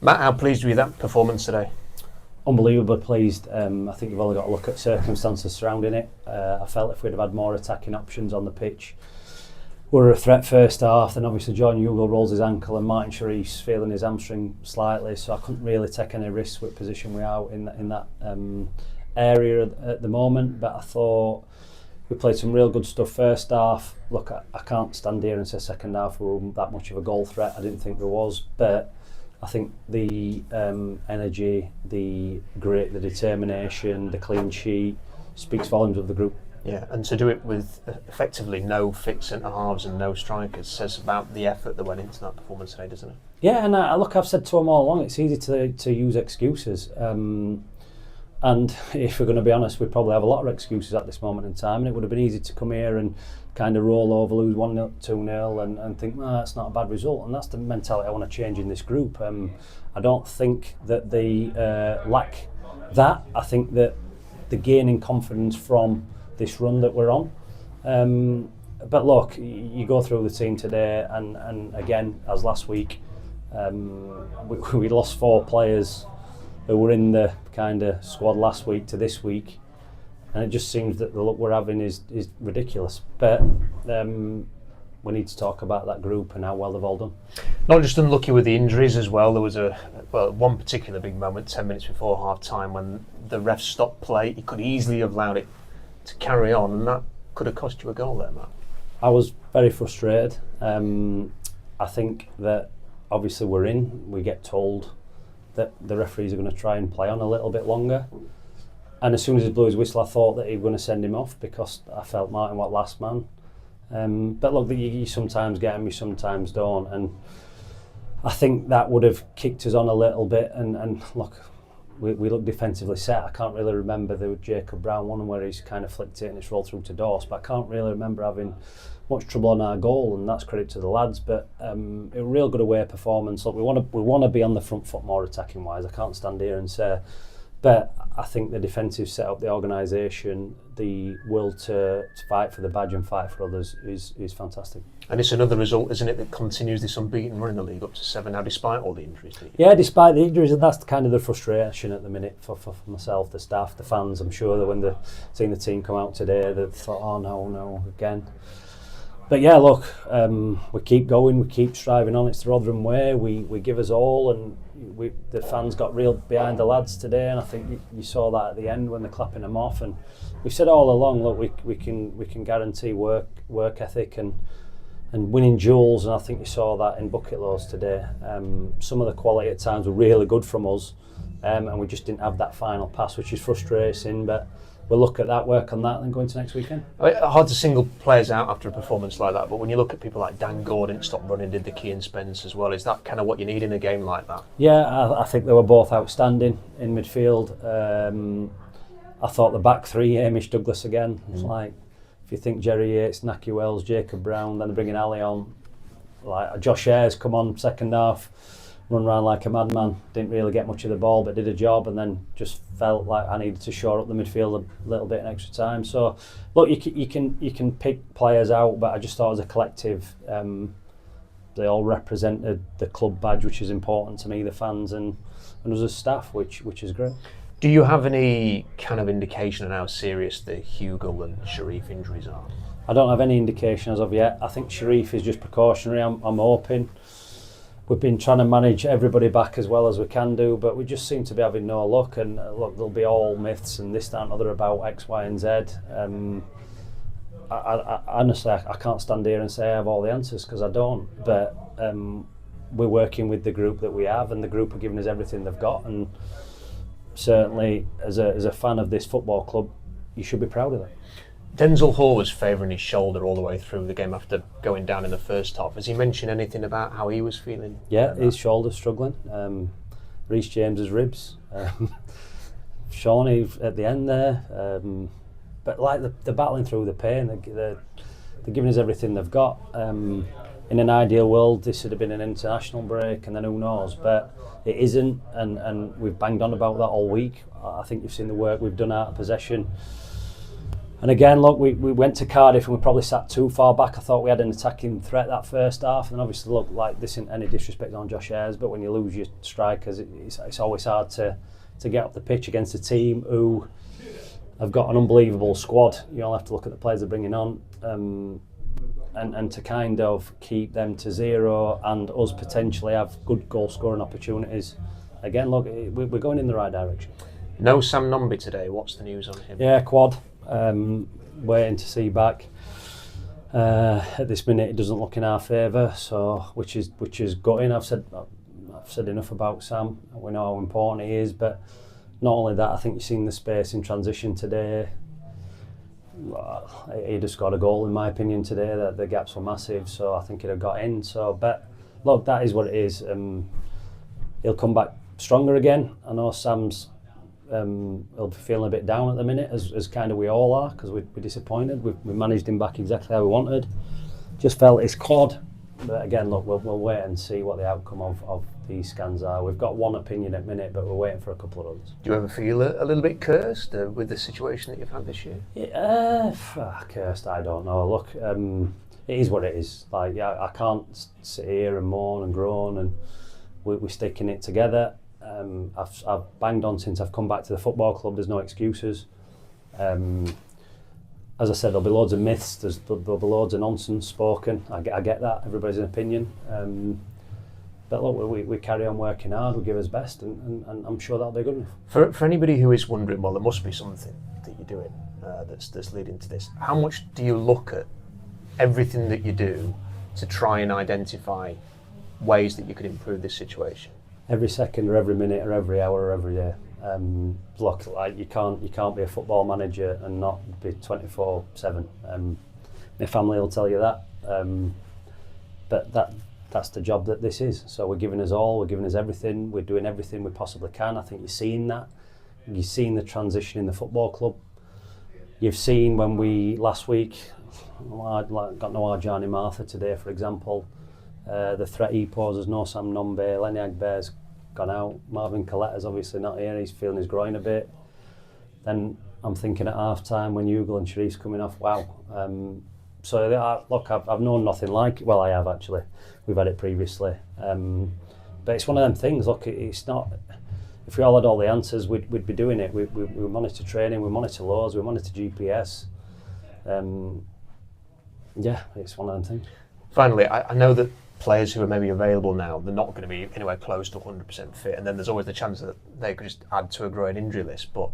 Matt, how pleased were you with that performance today? Unbelievably pleased. I think you've only got to look at circumstances surrounding it. I felt if we'd have had more attacking options on the pitch, we were a threat first half. Then obviously John Hugo rolls his ankle and Martin Sharif's feeling his hamstring slightly, so I couldn't really take any risks with position we are in that area at the moment. But I thought we played some real good stuff first half. Look, I can't stand here and say second half we were that much of a goal threat. I didn't think there was, but I think the energy, the grit, the determination, the clean sheet speaks volumes of the group. Yeah, and to do it with effectively no fit centre halves and no strikers says about the effort that went into that performance today, doesn't it? Yeah, and look, I've said to them all along, it's easy to use excuses. And if we're going to be honest, we probably have a lot of excuses at this moment in time, and it would have been easy to come here and kind of roll over, lose 1-0, 2-0 and think, that's not a bad result. And that's the mentality I want to change in this group. I don't think that they lack that. I think that they're gaining confidence from this run that we're on. But look, you go through the team today, and again, as last week, we lost 4 players who were in the kind of squad last week to this week, and it just seems that the look we're having is ridiculous. But we need to talk about that group and how well they've all done. Not just unlucky with the injuries as well. There was one particular big moment 10 minutes before half time when the ref stopped play. He could easily have allowed it to carry on, and that could have cost you a goal there, Matt. I was very frustrated. I think that obviously we get told that the referees are going to try and play on a little bit longer, and as soon as he blew his whistle I thought that he was going to send him off because I felt Martin was last man. But look, you sometimes get him, you sometimes don't, and I think that would have kicked us on a little bit, and look, we look defensively set. I can't really remember the Jacob Brown one where he's kind of flicked it and it's rolled through to Dorse, but I can't really remember having much trouble on our goal, and that's credit to the lads. But it was a real good away performance. Look, we want to be on the front foot more attacking wise. I can't stand here and say, but I think the defensive setup, the organisation, the will to fight for the badge and fight for others is fantastic. And it's another result, isn't it, that continues this unbeaten run in the league up to 7 now, despite all the injuries. Yeah, despite the injuries, and that's kind of the frustration at the minute for myself, the staff, the fans. I'm sure that when they've seen the team come out today, they thought, oh no, again. But yeah, look, we keep going, we keep striving on. It's the Rotherham way. We give us all, and the fans got real behind the lads today. And I think you saw that at the end when they're clapping them off. And we've said all along, look, we can guarantee work ethic and winning duels. And I think you saw that in bucket loads today. Some of the quality at times were really good from us, and we just didn't have that final pass, which is frustrating. But we'll look at that, work on that, and then go into next weekend. Hard to single players out after a performance like that, but when you look at people like Dan Gordon, stopped running, did the key and Spence as well, is that kind of what you need in a game like that? Yeah, I think they were both outstanding in midfield. I thought the back three, Hamish Douglas again, it's like, if you think Jerry Yates, Naki Wells, Jacob Brown, then they're bringing Ali on, like Josh Ayres come on second half, run around like a madman, didn't really get much of the ball but did a job, and then just felt like I needed to shore up the midfield a little bit in extra time. So look, you can pick players out, but I just thought as a collective they all represented the club badge, which is important to me, the fans and us as staff, which is great. Do you have any kind of indication on how serious the Hugo and Sharif injuries are? I don't have any indication as of yet. I think Sharif is just precautionary. I'm hoping. We've been trying to manage everybody back as well as we can do, but we just seem to be having no luck. And look, there'll be all myths and this, that and other about X, Y and Z. I honestly, I can't stand here and say I have all the answers, because I don't. But we're working with the group that we have, and the group are giving us everything they've got. And certainly, as a fan of this football club, you should be proud of that. Denzel Hall was favouring his shoulder all the way through the game after going down in the first half. Has he mentioned anything about how he was feeling? Yeah, his shoulder's struggling. Reece James's ribs. Shawnee at the end there. But like they're battling through the pain. They're giving us everything they've got. In an ideal world, this would have been an international break, and then who knows? But it isn't, and we've banged on about that all week. I think you've seen the work we've done out of possession. And again, look, we went to Cardiff and we probably sat too far back. I thought we had an attacking threat that first half, and obviously, look, like this isn't any disrespect on Josh Ayres, but when you lose your strikers, it's always hard to get up the pitch against a team who have got an unbelievable squad. You all have to look at the players they're bringing on, and to kind of keep them to 0 and us potentially have good goal scoring opportunities. Again, look, we're going in the right direction. No Sam Nombi today. What's the news on him? Yeah, quad. Waiting to see back. At this minute, it doesn't look in our favour, so which is gutting. I've said enough about Sam. We know how important he is, but not only that, I think you've seen the space in transition today. He just got a goal, in my opinion, today. That the gaps were massive, so I think he'd have got in. So, but look, that is what it is. He'll come back stronger again. I know Sam's. He'll be feeling a bit down at the minute, as kind of we all are, because we're disappointed. We managed him back exactly how we wanted. Just felt his quad. But again, look, we'll wait and see what the outcome of these scans are. We've got one opinion at minute, but we're waiting for a couple of others. Do you ever feel a little bit cursed with the situation that you've had this year? Yeah, cursed, I don't know. Look, it is what it is. Like, yeah, I can't sit here and moan and groan, and we're sticking it together. I've banged on since I've come back to the football club. There's no excuses. As I said, there'll be loads of myths. There'll be loads of nonsense spoken. I get that. Everybody's an opinion. But look, we carry on working hard. We give us best, and I'm sure that'll be good enough. For anybody who is wondering, well, there must be something that you're doing that's leading to this. How much do you look at everything that you do to try and identify ways that you could improve this situation? Every second, or every minute, or every hour, or every day. Look, like you can't be a football manager and not be 24/7. My family will tell you that. But that's the job that this is. So we're giving us all. We're giving us everything. We're doing everything we possibly can. I think you're seeing that. You've seen the transition in the football club. You've seen when we last week, got no Arjani Martha today, for example. The threat he poses, no Sam Nombe, Lenny Agbear's gone out, Marvin Colletta's obviously not here, he's feeling his groin a bit. Then I'm thinking at half time when Hugo and Sharif's coming off, wow. So look, I've known nothing like it. Well, I have actually, we've had it previously. But it's one of them things, look, it's not, if we all had all the answers, we'd be doing it. We monitor training, we monitor laws, we monitor GPS. Yeah, it's one of them things. Finally, I know that players who are maybe available now, they're not going to be anywhere close to 100% fit, and then there's always the chance that they could just add to a growing injury list. But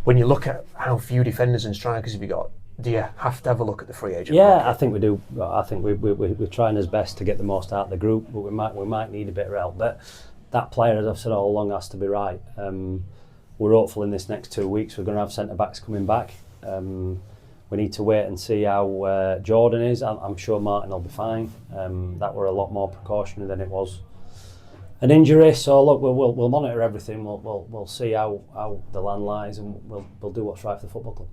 when you look at how few defenders and strikers have you got, do you have to have a look at the free agent market? Yeah, I think we do. I think we're trying our best to get the most out of the group, but we might need a bit of help. But that player, as I've said all along, has to be right. We're hopeful in this next 2 weeks we're going to have centre backs coming back. We need to wait and see how Jordan is. I'm sure Martin will be fine. That were a lot more precautionary than it was an injury. So look, we'll monitor everything. We'll see how the land lies, and we'll do what's right for the football club.